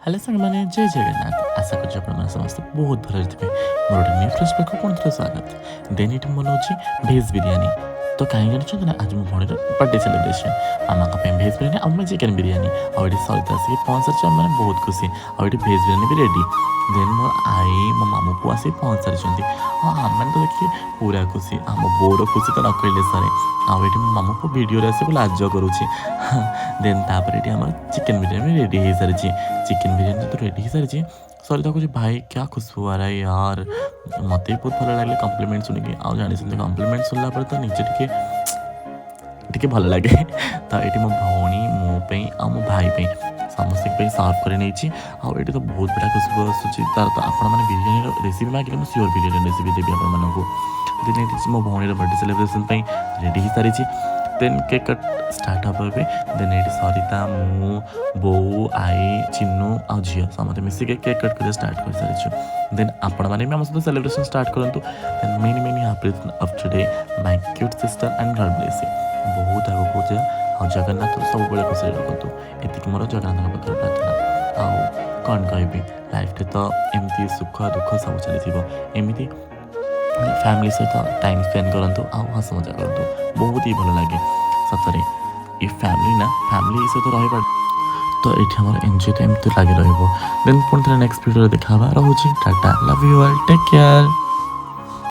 Hello साଙ୍ଗमाने जय जगन्नाथ आशा कर समस्त बहुत भल थे मोर गोटे न्यू फ्रेश पाक पुणी थे स्वागत देन ये बनाऊँ भेज बिरियानी तो कहीं जानते ना आज मो भौणीर बर्थडे सेलिब्रेशन मामा भेज बिरियानी आम चिकेन बिरियानी आठ सहित आसिक पहुँच मैंने बहुत खुशी आठ भेज बिरियानी भी रेडी देन मो आई मो मामू पु आसिक पहुँच सारी आम तो देखिए पूरा खुशी आम बोर खुशी तो न कहले सरे आठ मो मामू को वीडियो आसिक लाज करुच्ची देन तापर ये आम चिकेन बिरियानी रेडी हो सारी चिकेन बिरियानी तो रेडी हो सारी सरिता कह भाई क्या खुशबू आ रहा है यार मत भी बहुत भल लगे कम्प्लीमेंट शुणिकी आउ जानी कम्प्लीमेंट शुणला तो निजे टे भल लगे तो ये मो भौणी मोपाई आ मो भाई समस्त सर्व कर नहीं आठ तो बहुत बड़ा खुशबू आसूँ तार तो आप बिरियानी रेसिपी मांगे मुझे सियोर बिरियानी रेसिपी देवी आपको दिन ये मो भौणी बर्थडे सेलिब्रेशन रेडी हो सारी देन केक कट स्टार्ट हम ए देन ये सरिता मु बो आई चिन्नू आ झी समस्त मिसिक केक कट कर स्टार्ट कर सारी देन आपण मैंने आम सहित सेलिब्रेशन स्टार्ट करूँ then many many happy of today my cute sister and God bless you बहुत आगे जा आ जगन्नाथ सब खुशी रखु ये मोर जगन्नाथ पाखे प्रार्थना आउ कौन कहबी लाइफ तो एमती सुख दुख सब चली एमती फैमिली सहित टाइम स्पेंड करूँ आ हस मजा करूँ बहुत ही भल लगे सतरे ये फैमिली ना फैमिली सहित रहा तो ये आम एंजॉय तो एमती लगे रही देन पुणी थे नेक्स्ट वीडियो देखा रोचे tata love you all take care.